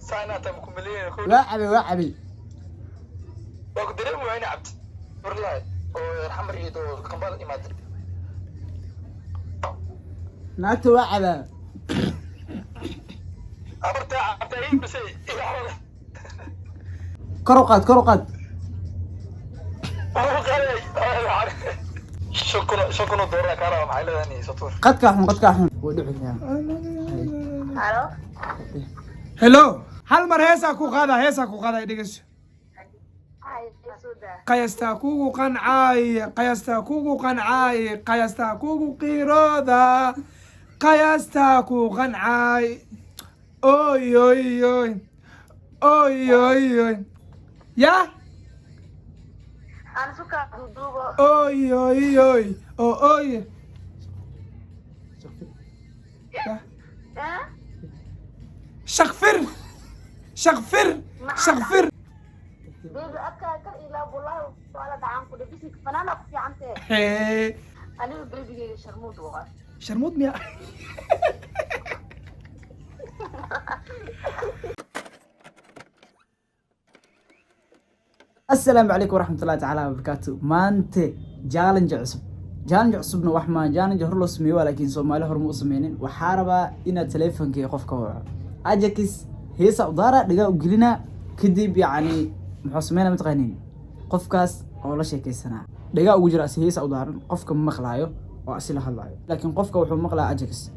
ساينات ابو كمليه وعبي وقدر وين عبد والله ويرحم ريدو قبل ما ادري naagta waa cabaa أبرت أي بس kor u qaad شكرا دورنا كارا مع لهني سطور qadkaa xun wuu dhiciyaa Halo. hello hal mar heesaa ku qaada dhegeyso Ay, suuda. qayastaa kugu qancay qayastaa kugu qiirooda qayastaa ku qancay oy ya Aan suka dudubo. oy Eh? shaqfir Bebe aka kar ila wallahi wala dacaan ku dhibisi fanaana ku fiicantee. Anigu bebiga sharmuud waa. sharmuud miya السلام عليكم ورحمة الله تعالى وبركاته مانتي جالنج عصبنا وحما جالنج هرلو سمي ولكن سومالي هرمو سمينين وحاربا إنا تليفون كي قفك وعا أجاكيس هيسا ودارا لغا وقلنا كديب يعني محوسمينا متغنين قفكاس أولا شيكي سنة لغا وجراسي هيسا ودارا قفك ممخلايو وأسيلا هلايو لكن قفك وحو مقلا أجاكيس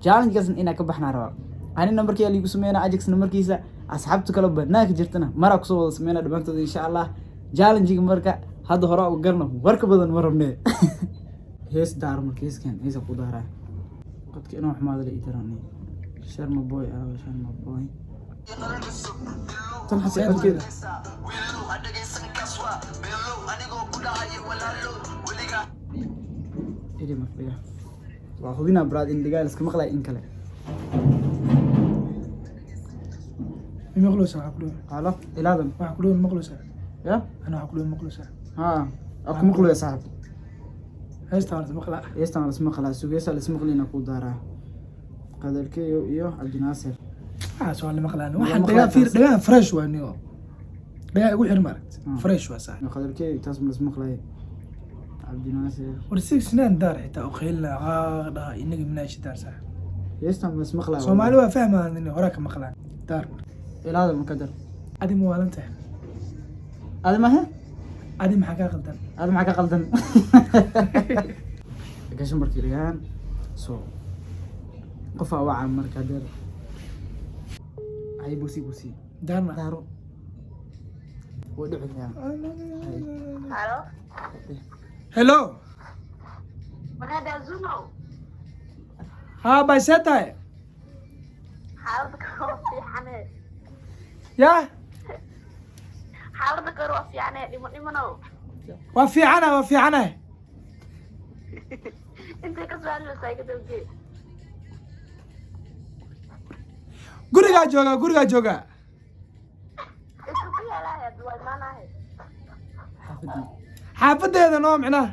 جالنج قاسن إنا كبحنا روا أنا نمبركي اللي يقسمينا أجاكس نمبركيسا asxaabta kala badnaa ka jirtana maraa kusoo wada sameynaa dhammaantood insha allah challenge-ga marka hadda hore u garno warka badan ma rabnee hees daar marka heeskan heesa ku daaraa qadka inuu xumaado la itirani sharma boy tan xasay codkeeda idi marka waa hubinaa brad in digaal iska maqlay in kale مقلوسة عقلون قالوا إلى هذا عقلون مقلوسة يا أنا عقلون مقلوسة أكو مقلو يا صاحب هستعمل مقلع يستعمل اسمه خلاص سوق يسأل اسمه خلينا نقول دارا هذا الكيو يو عبد الناصر سؤال مقلع أنا واحد دقيقة فريش وانيو دقيقة يقول حرمارت فريش واسع هذا الكيو تاسم اسمه خلاص عبد الناصر ورسيك سنان دار حتى أخيلنا غاضة إنك مناش دار صح يستعمل اسمه خلاص سومالي فاهمة إنه وراك مقلع دار إلى هذا المقدر أدي موالنته هذا ما هي أدي محاكا غلطان هذا معك غلطان كاش مركيريان قفا وعى مركادر هاي بوسي دارنا دارو ودعو Halo. هلو Mana ada Zuno. ها باي ستاي Xaaladda karo fiicane. يا Xaaladda karo fiicane dhimano. وفي عنا Intee ka soo hadlaysaa ka dawgee. gurigaa jooga Isku ku yaalahay waa maanahay. xaafadeeda noo micnaha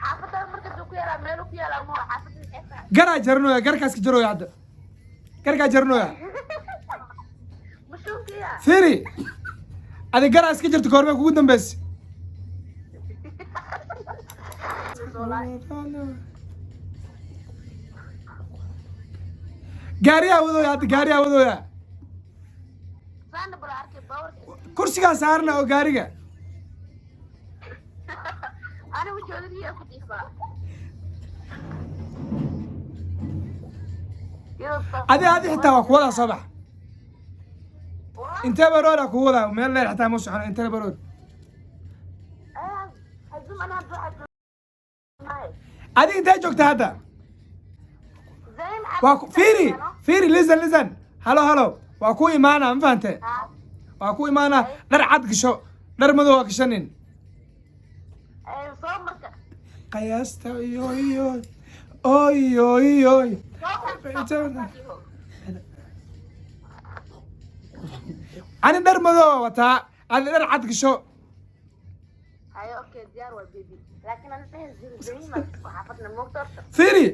Xaafadda marka ku yaalaa meel ku yaalaa ma xaafadda eesa. garaa jarnooya garkaas ka jarooya hadda garkaa jarnooya Mushuukiya. firi adi garaa iska jirta koorme kugu dambeysa gaariyaa wadooya Saana bal arkay powerka. kursigaa saarna oo gaariga Ana wuxuu ku diifaa. adi xitaa waa kuwadaa soo bax intee barooda kugu wadaa meel leer xitaa ma socono intee barood Hazum ana duca. adiga intee joogta hadda Zayn waa fiiri listen halo waa ku imaana ma fahante waa ku imaana dhar cad gasho dhar madow gashanin soo marka. qiyaasta oy ani dhar madow wataa adi dhar cad gasho Hayo okay diyaar waa baby. Laakiin ana Zayn ma xaafadna moogto. fiiri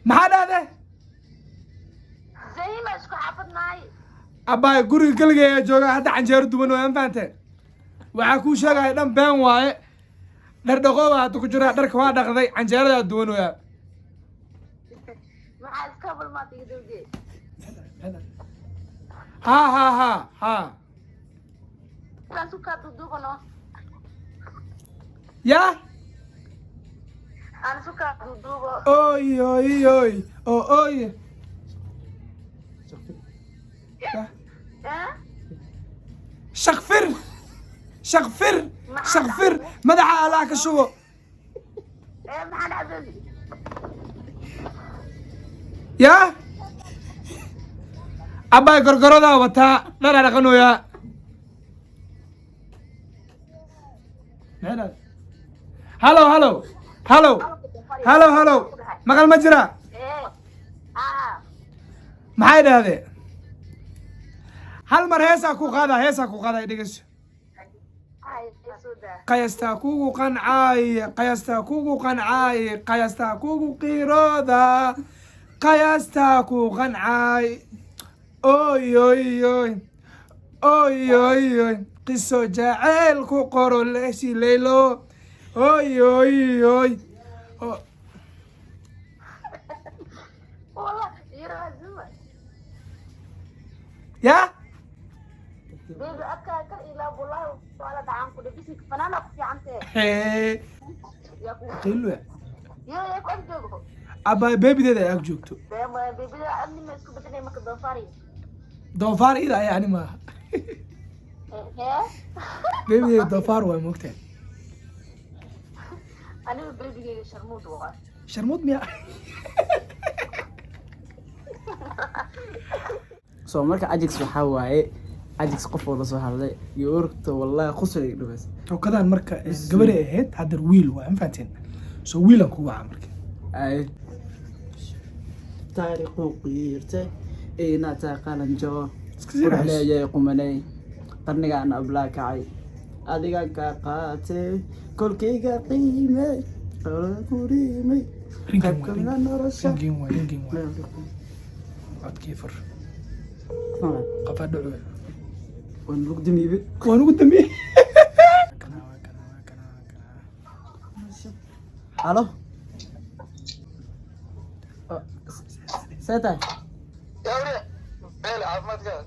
maxaa dhahde xaafadnaay abbaay guriga kaliga ee jooga hadda canjeero duban waa ma fahanteen waxaa kuu sheegaya dhan been waaye dhar dhaqooba hadda ku jira dharka waa dhaqday canjeeradaa duwan waa maxaa iska balmaatay idowge ha kan suka dudubano ya aan suka dudubo oy shaqfir madaxa allah ka shubo maxaa dhacday ya abbaay gorgorodaa wataa dharaa dhaqanoyaa halo maqal ma jira maxay dhahdee hal mar heesaa ku qaada dhegeyso qayastaa kugu qiirooda qayastaa ku qancay oy qiso jaceyl ku qoro leesi leylo oy ya بيبي أكا إلى والله ولا دعانكو دبيسك فنانا في عنته يا قيلو يا كو أجوجو abbaay beebideeda ag joogto بيبي أني ما يسكو بدني ما كدوفاري doofaar ida yani maaha beebideeda doofaar waay moogtahay أنا بيبي شرموط والله sharmuud miya soo marka Ajax waxaa waaye Ajax qof wada soo hadlay iyo urto wallahi qosol ay dhaways tokadaan marka gabadhay ahayd hadda wiil waa ma fahanteen soo wiilan ku waca marka ay taariikhu qiirtay ina taqalanjo leeyay qumanay qarnigaan ablaa kacay adiga ka qaatay kolkayga qiimay qoriimay qaybkana nolosha ringin waa codkii fur qafa dhaco ونلوك دميبي waan ugu dambeeyey الو سيتا يا ولي بيل عافمتك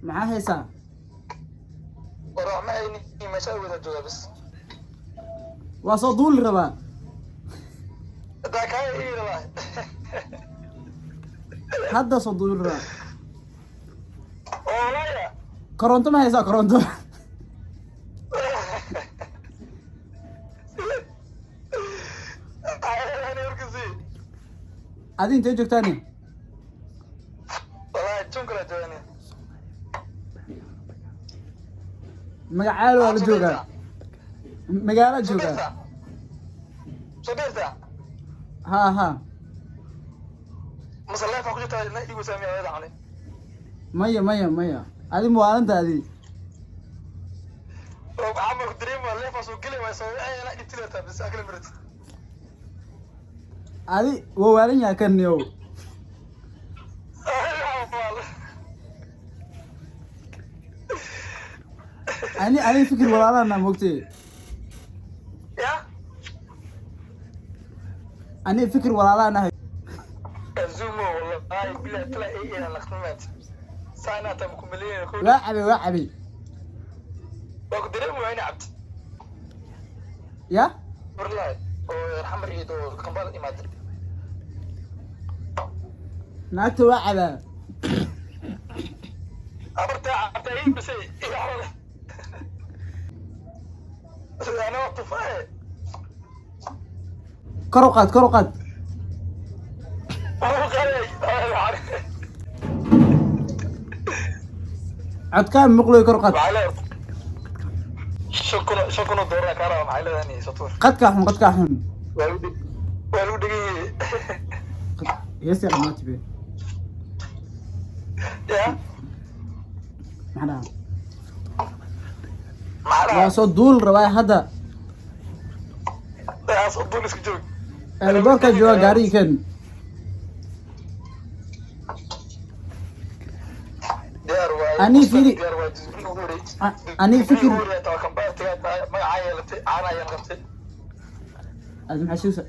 معاه هيسا وروح معي مشاوي ذا جوا بس وصدول ربا ذاك هاي ايه والله هذا صدول ربا والله يا كورونتو ما هيسا كورونتو انا اركزي عادي انت جوك تاني والله شكرا جواني مقعالو على جوكا مقالة جوكا صديرتا ها مصلحة فوق جوتا يقول سامي هذا علي مية هذه موالنت هذه عمر دريم ولا فاسو قلي ويسوي لا جبت لها بس اكل مرت هذه ووالن يا كنيو أنا فكر ولا أنا موقتي يا أنا فكر ولا أنا زومو والله هاي بلا تلاقي ايه انا الخدمات ساينا تمكم مليون كل وعبي باكو دريم وين عبد يا والله ويرحم ريدو كمبال إمادر ناكتو وعبا أبرتا عبتاين بس إيه حوله أنا وقفاي كروقات أبو قالي عد كان مقلو كروقات معلم شكرا دورنا كارا معلم هني سطور قد كاحن والو دقي يسي قماتي بيه يا معنا معلم واسو دول رواي هذا يا صدون اسكجوك البركة جوا غاري كان أني فيري أني فكر هذا محشوسة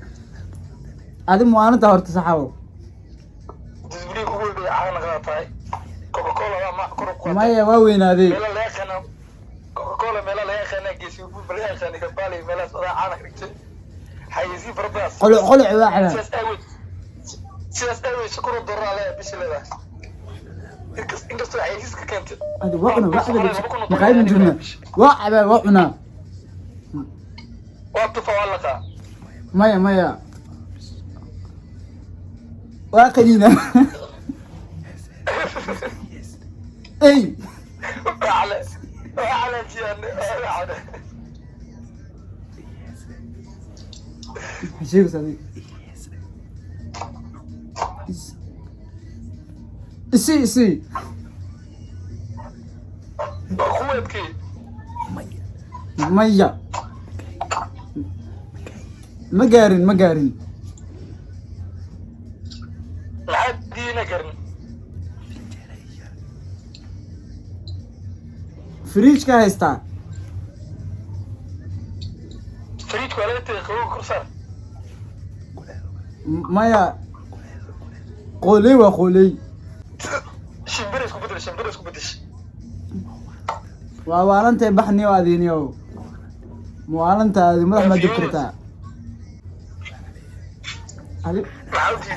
هذا معانا تهرت صحاو ما هي وين هذه قلع واحدة هذا وقنا مقايد من جبنا وقنا مايا واقدينا اي شيء صديق سي مية مقارن فريج كايستا مايا قولي وأنت بحني وأذينيو مو أنت مدح ما ذكرتها هذه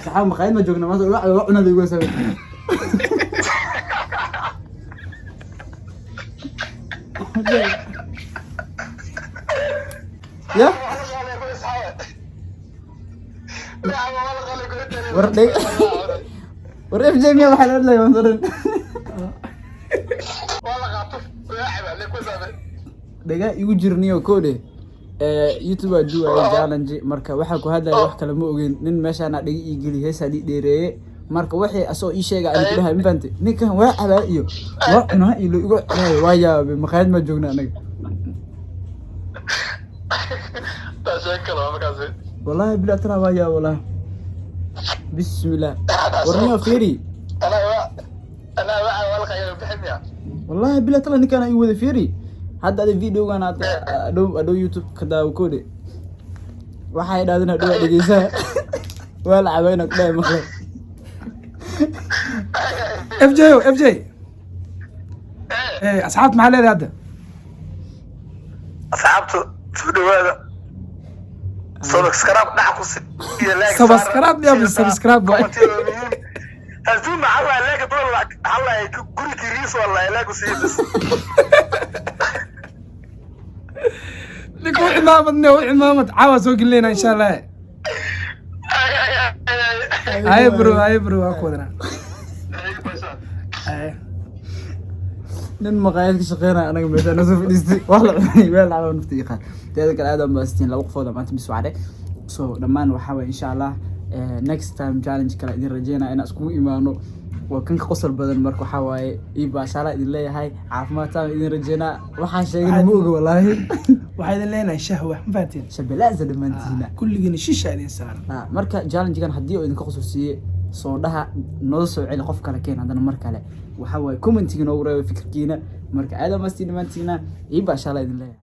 صحاب مخايل ما جونا ما وقنا ذي يقول سوي يا وريف جميع وحلال لا ينظرن دقا igu jirniyo koode YouTube adu ay challenge marka waxa ku hadlay wax kale ma ogeen nin meeshaan dhigi ii gali heesa dheereeye marka wixii asoo ii sheegay aan ku dhahay infaante ninkan waa abaa iyo waa cunaa ilo igu cunay waa yaab maqaayad ma joogna anaga wallahi bila tara waa yaab wallahi bismillah warniyo fiiri والله بلا ترى اني كان يود فيري هذا الفيديو كان ادو يوتيوب كدا كودي waxay dhaadina dhoo dhigeysa wala cabayna ku dhaay maqlay FJ asxaabta maxaa leedahay hadda asxaabtu soo dhawaada subscribe dhac ku si subscribe هزوم الله لاك طول الله يقول كريس والله لاك سيدس لك وعمامة عاوز وقل لنا إن شاء الله هاي برو أكودنا nin maqaayad ka shaqeynaa anaga meesha nasoo fadhiistay wala weel aan naftii qaan teeda kale aad ma istiin laba qofood maanta bis wacde so dhamaan waxa way insha Allah next time challenge kala idin rajeynaa in isku imaano waa kan ka qosol badan marka waxa waaye ii baashala idin leeyahay caafimaad taan idin rajeynaa waxa sheegay ma oga wallahi waxay idin leenahay shahwa ma fahanteen shabeelaza dhamaantiina kulligiina shisha idin saaran marka challenge kan hadii uu idin ka qosol siiyay soo dhaha noo soo celi qof kale keen hadana mar kale waxa way commentiga noo reebo fikirkiina marka aad ma istiin dhamaantiina ii baashala idin leeyahay